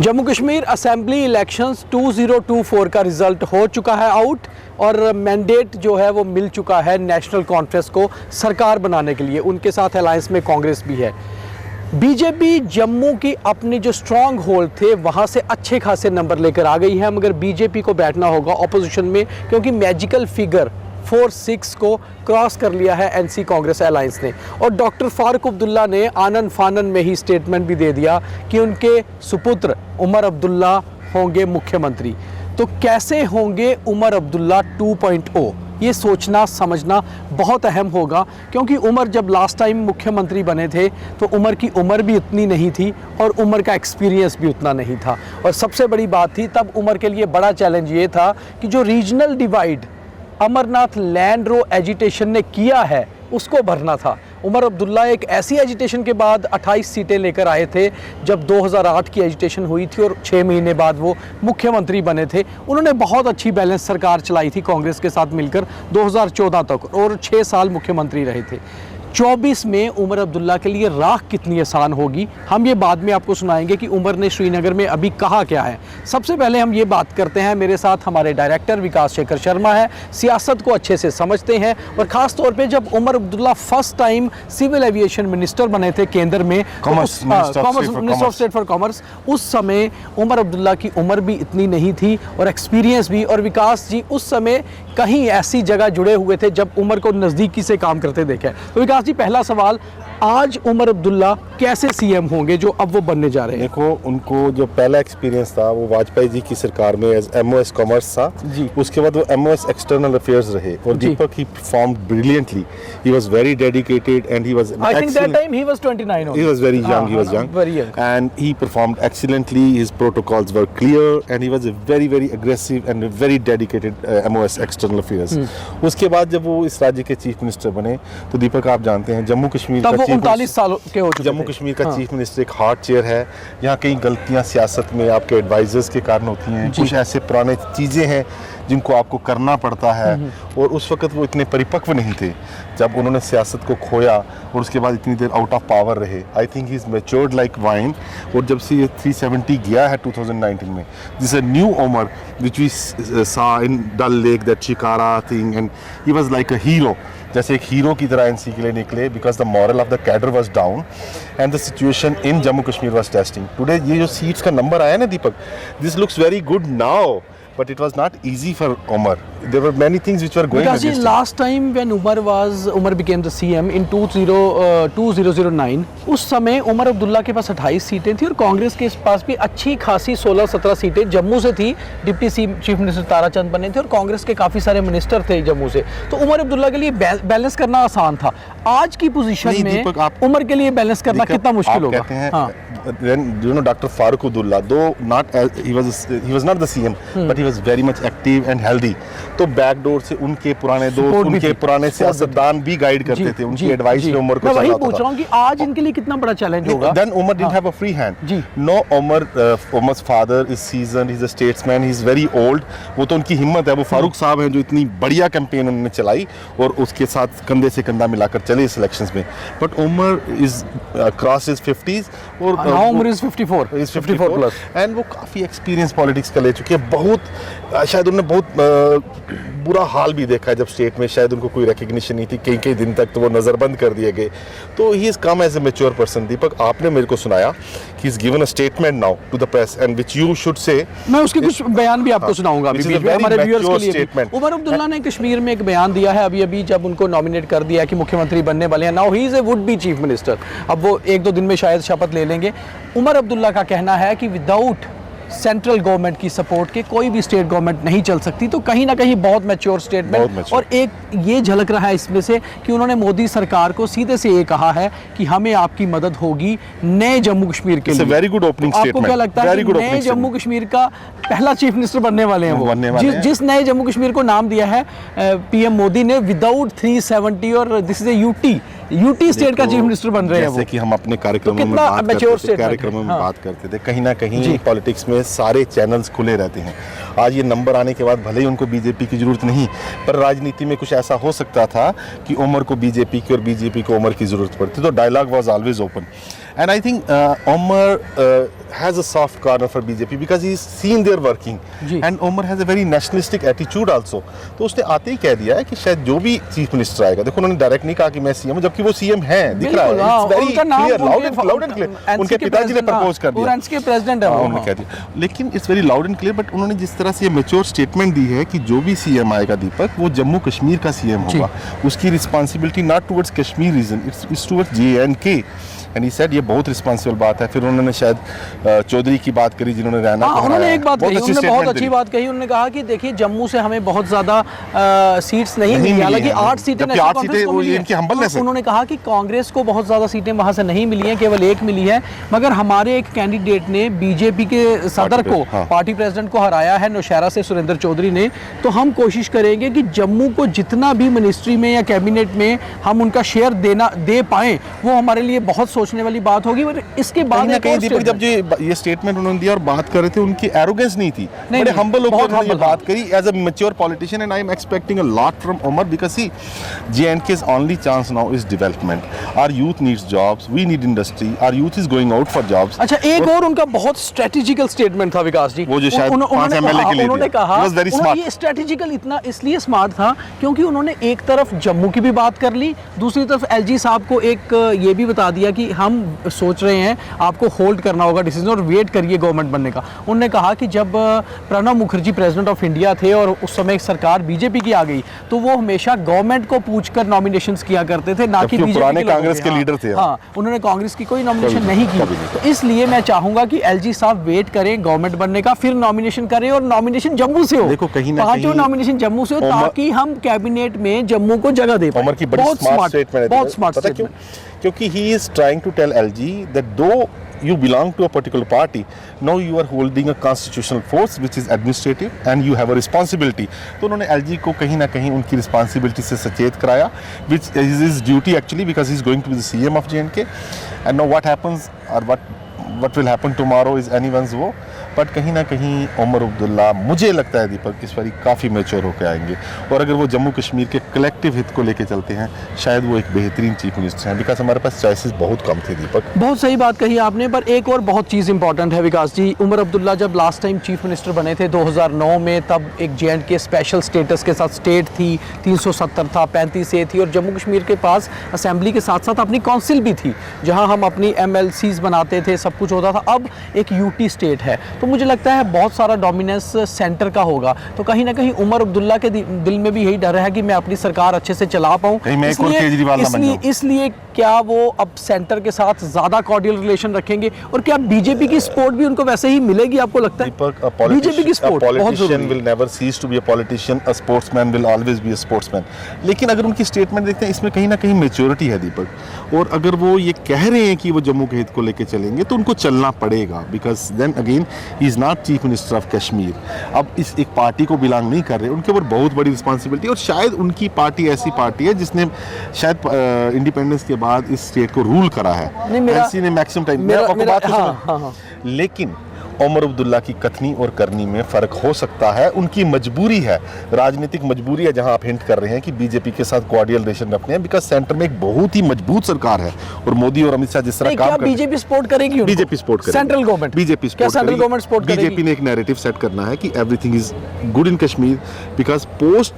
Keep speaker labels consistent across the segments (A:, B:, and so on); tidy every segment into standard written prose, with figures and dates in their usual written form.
A: Jammu Kashmir assembly elections 2024 का result हो चुका है आउट और मैंडेट जो है वो मिल चुका है नेशनल कॉन्फ्रेंस को सरकार बनाने के लिए। उनके साथ अलायंस में कांग्रेस भी है। बीजेपी जम्मू की अपनी जो स्ट्रॉन्ग होल्ड थे वहाँ से अच्छे खासे नंबर लेकर आ गई है, मगर बीजेपी को बैठना होगा ऑपोजिशन में, क्योंकि मैजिकल फिगर 4-6 को क्रॉस कर लिया है एनसी कांग्रेस अलायंस ने। और डॉक्टर फारूक अब्दुल्ला ने आनन फानन में ही स्टेटमेंट भी दे दिया कि उनके सुपुत्र उमर अब्दुल्ला होंगे मुख्यमंत्री। तो कैसे होंगे उमर अब्दुल्ला 2.0, ये सोचना समझना बहुत अहम होगा, क्योंकि उमर जब लास्ट टाइम मुख्यमंत्री बने थे तो उमर की उम्र भी उतनी नहीं थी और उमर का एक्सपीरियंस भी उतना नहीं था। और सबसे बड़ी बात थी तब उमर के लिए बड़ा चैलेंज ये था कि जो रीजनल डिवाइड अमरनाथ लैंड रो एजिटेशन ने किया है उसको भरना था। उमर अब्दुल्ला एक ऐसी एजिटेशन के बाद 28 सीटें लेकर आए थे जब 2008 की एजिटेशन हुई थी और 6 महीने बाद वो मुख्यमंत्री बने थे। उन्होंने बहुत अच्छी बैलेंस सरकार चलाई थी कांग्रेस के साथ मिलकर 2014 तक और 6 साल मुख्यमंत्री रहे थे। 24 में उमर अब्दुल्ला के लिए राह कितनी आसान होगी हम ये बाद में आपको सुनाएंगे कि उमर ने श्रीनगर में अभी कहा क्या है। सबसे पहले हम ये बात करते हैं, मेरे साथ हमारे डायरेक्टर विकास शेखर शर्मा है, सियासत को अच्छे से समझते हैं और ख़ास तौर पे जब Omar Abdullah first time civil aviation minister बने थे केंद्र में, minister of state for commerce, उस समय उमर अब्दुल्ला की उम्र भी इतनी नहीं थी और एक्सपीरियंस भी। और विकास जी उस समय कहीं ऐसी जगह जुड़े हुए थे जब उमर को नज़दीकी से काम करते देखे। तो विकास जी, पहला सवाल, आज उमर अब्दुल्ला कैसे सीएम होंगे जो अब वो बनने जा रहे हैं?
B: देखो, उनको जो पहला एक्सपीरियंस था वो वाजपेयी जी की सरकार में एज एमओएस कॉमर्स था जी। उसके बाद वो एमओएस एक्सटर्नल अफेयर्स रहे और Deepak he performed brilliantly. He was very dedicated and he was,
A: I think that time he was 29 only.
B: He was very young, he was young,
A: very young,
B: and he performed excellently. His protocols were clear and he was a very very aggressive and a very dedicated MOS external affairs. उसके बाद जब वो इस राज्य के chief minister बने तो दीपक आप जानते हैं जम्मू कश्मीर का
A: 39 साल के हो चुके
B: जम्मू कश्मीर का चीफ मिनिस्टर एक हार्ड चेयर है। यहाँ कई गलतियाँ सियासत में आपके एडवाइजर्स के कारण होती हैं, कुछ ऐसे पुराने चीज़ें हैं जिनको आपको करना पड़ता है और उस वक्त वो इतने परिपक्व नहीं थे जब उन्होंने सियासत को खोया और उसके बाद इतनी देर आउट ऑफ पावर रहे। I think he is matured like wine. और जब से ये 370 गया है 2019 में, this a new Omar which we saw in Dal lake, that shikara thing, and he was like a hero, जैसे एक हीरो की तरह एनसी के लिए निकले, because the morale of the cadre was down and the situation in Jammu Kashmir was testing. Today ये जो seats का नंबर आया ना Deepak, this looks very good now, but it was not easy for Umar. There were many things which were going against him.
A: Last time when Umar became the CM in 2009, उस समय उमर अब्दुल्ला के पास 28 सीटें थी और कांग्रेस के पास भी अच्छी खासी 16-17 सीटें जम्मू से थी। डिप्टी चीफ मिनिस्टर ताराचंद बने थे और कांग्रेस के काफ़ी सारे मिनिस्टर थे जम्मू से, तो उमर अब्दुल्ला के लिए बैलेंस करना आसान था। आज की पोजीशन में उमर के लिए बैलेंस करना कितना मुश्किल होगा?
B: कहते हैं डॉक्टर फारूक अब्दुल्ला, दो not he was not the CM, but he was very much active and healthy. तो बैकडोर से उनके पुराने दोस्त, उनके पुराने सियासतदान भी गाइड करते थे, उनकी एडवाइस में उमर को चला था।
A: मैं वही पूछ रहा हूँ कि आज इनके लिए कितना बड़ा चैलेंज होगा?
B: Then Umar didn't have a free hand. No, Umar's father is seasoned, he's a statesman, he's very old. वो तो उनकी हिम्मत है, वो फारूक साहब हैं जो इतनी बढ़िया कैंपेन उन्होंने चलाई और उसके साथ कंधे से कंधा मिलाकर चले इस इलेक्शंस में। But Umar is crossed his 50s और
A: now Umar is 54,
B: is 54 plus, and वो काफ़ी एक्सपीरियंस पॉलिटिक्स का ले चुके हैं। बहुत शायद उन्होंने बहुत बुरा हाल भी देखा है जब स्टेट में शायद उनको कोई रिकग्निशन नहीं थी, कई दिन तक तो वो नज़रबंद कर दिए गए। तो he is come as a mature person. Deepak, आपने मेरे को सुनाया कि is given a statement now to the press and which you should say.
A: मैं उसके कुछ बयान भी आपको सुनाऊंगा अभी बीच में हमारे व्यूअर्स के लिए। उमर अब्दुल्ला ने कश्मीर में एक बयान दिया है अभी जब उनको नॉमिनेट कर दिया कि मुख्यमंत्री बनने वाले हैं। Now he is a would be chief minister. अब वो 1-2 दिन में शायद शपथ ले लेंगे। उमर अब्दुल्ला का कहना है कि विदाउट सेंट्रल गवर्नमेंट की सपोर्ट के कोई भी स्टेट गवर्नमेंट नहीं चल सकती। तो कहीं ना कहीं बहुत मैच्योर स्टेटमेंट। और एक ये झलक रहा है इसमें से कि उन्होंने मोदी सरकार को सीधे से ये कहा है कि हमें आपकी मदद होगी नए जम्मू कश्मीर के लिए।
B: Very good opening statement.
A: आपको क्या लगता है कि नए जम्मू कश्मीर का पहला चीफ मिनिस्टर बनने वाले हैं वो? जिस नए जम्मू कश्मीर को नाम दिया है पीएम मोदी ने, विदाउट 370, और this is a UT state का चीफ मिनिस्टर बन रहे हैं।
B: जैसे कि हम अपने कार्यक्रमों में बात करते थे, कहीं ना कहीं पॉलिटिक्स में सारे चैनल्स खुले रहते हैं। आज ये नंबर आने के बाद भले ही उनको बीजेपी की जरूरत नहीं, पर राजनीति में कुछ ऐसा हो सकता था कि उमर को बीजेपी की और बीजेपी को उमर की जरूरत पड़ती, तो dialogue was always open. And I think Omar has a soft corner for BJP because he's seen their working
A: ji.
B: and Omar has a very nationalistic attitude also. तो उसने आते ही कह दिया है कि शायद जो भी चीफ मिनिस्टर आएगा, देखो उन्होंने डायरेक्ट नहीं कहा कि मैं सीएम हूं, जबकि वो सीएम हैं, दिख रहा है, it's very clear, loud and clear. उनके पिताजी ने प्रपोज कर दिया,
A: एनसी के प्रेसिडेंट है
B: उन्होंने कह दिया, लेकिन it's very loud and clear. But उन्होंने जिस तरह से ये मैच्योर स्टेटमेंट दी है कि जो भी सीएम आएगा दीपक, वो जम्मू कश्मीर का सीएम होगा, उसकी responsibility not towards Kashmir region, it's towards JNK। And he said ये बहुत रिस्पांसिबल बात है। फिर उन्होंने शायद चौधरी की बात करी, जिन्होंने रैना को
A: उन्होंने
B: हराया।
A: एक बात कही, उन्होंने बहुत अच्छी
B: दी।
A: बात कही। उन्होंने कहा कि देखिए जम्मू से हमें बहुत ज्यादा सीट्स नहीं मिली,
B: मिली
A: हालांकि
B: हैं।
A: 8 सीटें
B: जबकि
A: नेशनल
B: 8
A: कांग्रेस
B: सीटें
A: को
B: वो
A: मिली हैं।
B: इनकी humbleness है।
A: उन्होंने कहा कि कांग्रेस को बहुत ज्यादा सीटें वहां से नहीं मिली हैं, केवल 1 मिली है, मगर हमारे एक कैंडिडेट ने बीजेपी के सदर को, पार्टी प्रेसिडेंट को हराया है, नौशहरा से सुरेंद्र चौधरी ने। तो हम कोशिश करेंगे कि जम्मू को जितना भी मिनिस्ट्री में या कैबिनेट में हम उनका शेयर दे पाएं, वो हमारे लिए बहुत सोचने वाली बात होगी। और इसके बाद
B: कहीं ना कहीं दीपक जब ये स्टेटमेंट उन्होंने दिया और बात कर रहे थे, उनकी एरोगेंस नहीं थी, बड़े हम्बल होकर उन्होंने ये बात करी as a mature politician. And I am expecting a lot from Omar because see JNK's only chance now is development. Our youth needs jobs, we need industry, our youth is going out for jobs.
A: अच्छा, एक और उनका बहुत strategical statement था विकास जी,
B: वो जो शायद 5 MLA के लिए
A: उन्होंने कहा,
B: He was very smart.
A: ये स्ट्रेटेजिकल इतना इसलिए स्मार्ट था क्योंकि उन्होंने एक तरफ जम्मू की भी बात कर ली, दूसरी तरफ LG साहब को एक ये भी बता दिया कि हम सोच रहे हैं आपको होल्ड करना होगा डिसीजन और वेट करिए गवर्नमेंट बनने का। उन्होंने कहा कि जब Pranab Mukherjee president of India थे और उस समय सरकार बीजेपी की आ गई, तो वो हमेशा गवर्नमेंट को पूछकर नॉमिनेशंस किया करते थे, ना कि बीजेपी
B: पुराने कांग्रेस के लीडर थे।
A: हाँ, उन्होंने कांग्रेस की कोई नॉमिनेशन नहीं की। तो इसलिए मैं चाहूंगा कि LG साहब वेट करें गवर्नमेंट बनने का, फिर नॉमिनेशन करें और नॉमिनेशन जम्मू से हो।
B: देखो कहीं ना
A: पांचों
B: कहीं
A: नॉमिनेशन जम्मू से हो ताकि हम कैबिनेट में जम्मू को जगह दे पाएं।
B: उमर की बड़ी स्मार्ट स्टेटमेंट है,
A: बहुत स्मार्ट
B: पता क्यों?
A: स्टेटमेंट।
B: क्योंकि he is trying to tell LG that though you belong to a particular party, now you are holding a constitutional force which is administrative and you have a responsibility. तो उन्होंने LG को कहीं ना कहीं उनकी responsibility से सचेत कराया, which is his duty actually because he is going to be the CM of JNK. And now what happens or what will happen tomorrow is anyone's woe. But कहीं ना कहीं उमर अब्दुल्ला, मुझे लगता है दीपक, इस बार काफ़ी मैच्योर होकर आएंगे और अगर वो जम्मू कश्मीर के कलेक्टिव हित को लेके चलते हैं, शायद वो एक बेहतरीन चीफ मिनिस्टर हैं बिकॉज हमारे पास चॉइसेस बहुत कम थे दीपक।
A: बहुत सही बात कही आपने, पर एक और बहुत चीज़ इंपॉर्टेंट है विकास जी। उमर अब्दुल्ला जब लास्ट टाइम चीफ मिनिस्टर बने थे 2009 में, तब एक JNK स्पेशल स्टेटस के साथ स्टेट थी, 370 था, 35A थी और जम्मू कश्मीर के पास असेंबली के साथ साथ अपनी काउंसिल भी थी जहां हम अपनी MLCs बनाते थे, सब कुछ होता था। अब एक UT स्टेट है, तो मुझे लगता है बहुत सारा डोमिनेंस सेंटर का होगा। तो कहीं ना कहीं उमर अब्दुल्ला के दिल में भी यही डर है कि मैं अपनी सरकार अच्छे से चला पाऊँ, इसलिए क्या वो अब सेंटर के साथ ज़्यादा कॉर्डियल रिलेशन रखेंगे और क्या बीजेपी की सपोर्ट भी उनको वैसे ही मिलेगी, आपको लगता है? बीजेपी की सपोर्ट बहुत जरूरी है।
B: will never cease to be a politician, a sportsman will always be a sportsman. लेकिन अगर उनकी स्टेटमेंट देखते हैं, इसमें कहीं ना कहीं मैच्योरिटी है दीपक, और अगर वो ये कह रहे हैं कि वो जम्मू के हित को लेके चलेंगे तो उनको चलना पड़ेगा because then again he is not chief minister of Kashmir. अब इस एक पार्टी को बिलोंग नहीं कर रहे, उनके ऊपर बहुत बड़ी रिस्पॉन्सिबिलिटी, और शायद उनकी पार्टी ऐसी पार्टी है जिसने शायद इंडिपेंडेंस के बाद इस स्टेट को रूल करा है। एनसी ने मैक्सिमम टाइम, लेकिन उमर अब्दुल्ला की कथनी और करनी में फर्क हो सकता है। उनकी मजबूरी है, राजनीतिक मजबूरी है, जहां आप हिंट कर रहे हैं कि बीजेपी के साथ कोऑर्डियल रिलेशन रखने हैं बिकॉज सेंटर में एक बहुत ही मजबूत सरकार है और मोदी और अमित शाह जिस तरह काम कर रहे हैं,
A: बीजेपी सपोर्ट करेगी उनको?
B: बीजेपी सपोर्ट करेगी,
A: सेंट्रल गवर्नमेंट,
B: बीजेपी सपोर्ट करेगी। बीजेपी ने एक नैरेटिव सेट करना है कि everything is good in Kashmir because post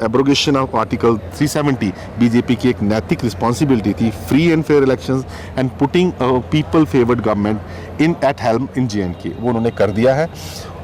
B: abrogation of article 370 BJP की एक नैतिक रिस्पॉन्सिबिलिटी थी, free and fair elections and putting people favoured government in at helm in JNK, वो उन्होंने कर दिया है।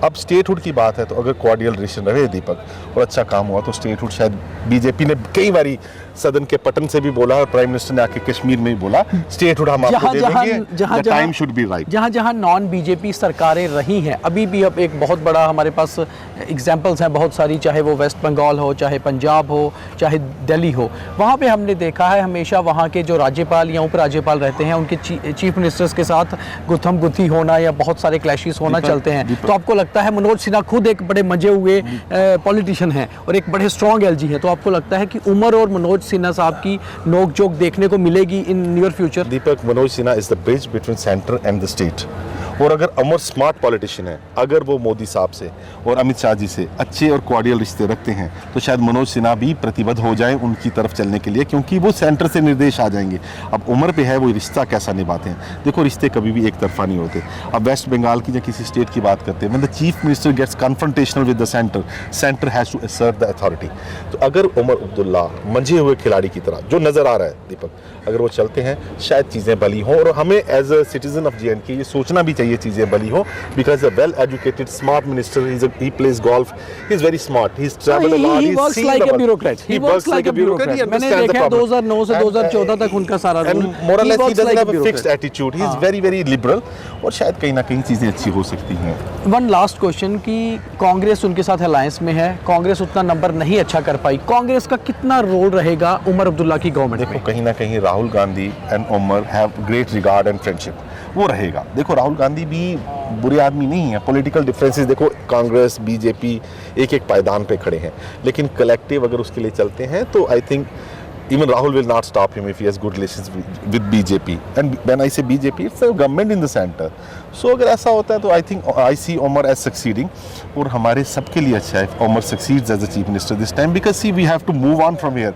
B: अब स्टेटहुड की बात है तो अगर कोऑर्डियल रिलेशन रहे दीपक और अच्छा काम हुआ तो स्टेटहुड शायद, बीजेपी ने कई बारी सदन के पटन से भी बोला और प्राइम मिनिस्टर ने आके कश्मीर में भी बोला स्टेटहुड हम आपको दे देंगे, the time should be right.
A: जहां जहां नॉन बीजेपी सरकारें रही हैं, अभी भी अब एक बहुत बड़ा हमारे पास एग्जांपल्स हैं बहुत सारी, चाहे वो वेस्ट बंगाल हो, चाहे पंजाब हो, चाहे दिल्ली हो, वहाँ पे हमने देखा है हमेशा वहाँ के जो राज्यपाल या उपराज्यपाल रहते हैं उनके चीफ मिनिस्टर्स के साथ गुत्थम गुत्थी होना या बहुत सारे क्लैशेस होना चलते हैं। तो आपको लगता है मनोज सिन्हा खुद एक बड़े मजे हुए पॉलिटिशियन हैं और एक बड़े स्ट्रॉन्ग LG हैं, तो आपको लगता है कि उमर और मनोज सिन्हा साहब की नोकझोंक देखने को मिलेगी in near future?
B: Deepak, Manoj Sinha is the bridge between centre and the state. और अगर उमर स्मार्ट पॉलिटिशियन है, अगर वो मोदी साहब से और अमित शाह जी से अच्छे और कॉर्डियल रिश्ते रखते हैं, तो शायद मनोज सिन्हा भी प्रतिबद्ध हो जाए उनकी तरफ चलने के लिए, क्योंकि वो सेंटर से निर्देश आ जाएंगे। अब उमर पे है वो रिश्ता कैसा निभाते हैं। देखो, रिश्ते कभी भी एक तरफा नहीं होते। अब वेस्ट बंगाल की या किसी स्टेट की बात करते हैं, when the chief minister gets confrontational with the centre, centre has to assert the authority. तो अगर उमर अब्दुल्ला मंझे हुए खिलाड़ी की तरह जो नजर आ रहा है दीपक, अगर वो चलते हैं, शायद चीजें भली हों। और हमें as a citizen of J&K ये सोचना भी चाहिए चीजें भली हों, because a well educated smart minister, he plays golf, he is very smart, he's traveled a lot,
A: he
B: he's
A: works
B: seen
A: like
B: the
A: a
B: world.
A: bureaucrat. He works like a bureaucrat.
B: He
A: मैंने
B: understands the
A: देखा है
B: problem.
A: 2009 से 2014 तक उनका सारा
B: and
A: rule.
B: more or less he
A: works
B: doesn't
A: like
B: have a fixed
A: bureaucrat.
B: attitude, he is very very liberal, और शायद कहीं ना कहीं चीजें अच्छी हो सकती हैं।
A: वन लास्ट क्वेश्चन कि कांग्रेस उनके साथ अलायंस में है, कांग्रेस उतना नंबर नहीं अच्छा कर पाई, कांग्रेस का कितना रोल रहेगा उमर अब्दुल्ला की गवर्नमेंट में?
B: देखो, कहीं ना कहीं Rahul Gandhi and Omar have great regard and friendship, वो रहेगा। देखो, राहुल गांधी भी बुरे आदमी नहीं है। पॉलिटिकल डिफरेंसेस देखो, कांग्रेस बीजेपी एक एक पायदान पे खड़े हैं, लेकिन कलेक्टिव अगर उसके लिए चलते हैं तो I think even Rahul will not stop him if he has good relations with BJP. And when I say BJP, it's a government in the center. So अगर ऐसा होता है तो I think I see Omar as succeeding, और हमारे सबके लिए अच्छा है if Omar succeeds as a chief minister this time, because see, we have to move on from here.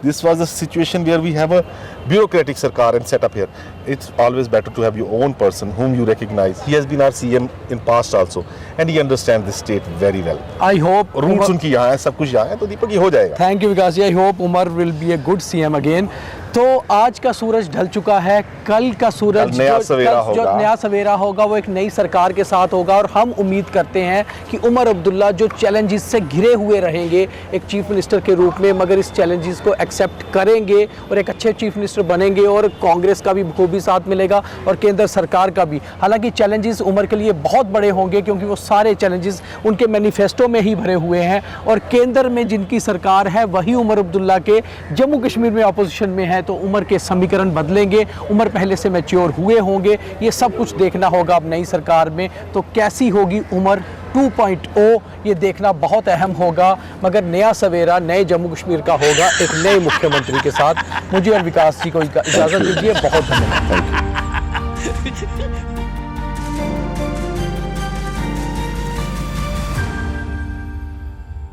B: This was a situation where we have a bureaucratic sarkar and set up here. It's always better to have your own person whom you recognize. He has been our CM in past also, and he understands the state very well.
A: I hope
B: roots उनकी यहाँ है, सब कुछ यहाँ है, तो दीपक ये हो जाएगा।
A: Thank you Vikas ji. I hope Omar will be a good CM again. तो आज का सूरज ढल चुका है, कल का सूरज
B: कल नया सवेरा
A: जो
B: होगा।
A: नया सवेरा होगा वो एक नई सरकार के साथ होगा, और हम उम्मीद करते हैं कि उमर अब्दुल्ला जो चैलेंजेस से घिरे हुए रहेंगे एक चीफ मिनिस्टर के रूप में, मगर इस चैलेंजेस को एक्सेप्ट करेंगे और एक अच्छे चीफ मिनिस्टर बनेंगे, और कांग्रेस का भी खूबी साथ मिलेगा और केंद्र सरकार का भी। हालांकि चैलेंजेस उमर के लिए बहुत बड़े होंगे, क्योंकि वो सारे चैलेंजेस उनके मैनिफेस्टो में ही भरे हुए हैं, और केंद्र में जिनकी सरकार है वही उमर अब्दुल्ला के जम्मू कश्मीर में अपोजिशन में है, तो उमर के समीकरण बदलेंगे, उमर पहले से मैच्योर हुए होंगे। ये सब कुछ देखना होगा अब नई सरकार में, तो कैसी होगी उमर 2.0 ये देखना बहुत अहम होगा। मगर नया सवेरा नए जम्मू कश्मीर का होगा एक नए मुख्यमंत्री के साथ। मुझे और विकास जी को इजाज़त दीजिए, बहुत धन्यवाद।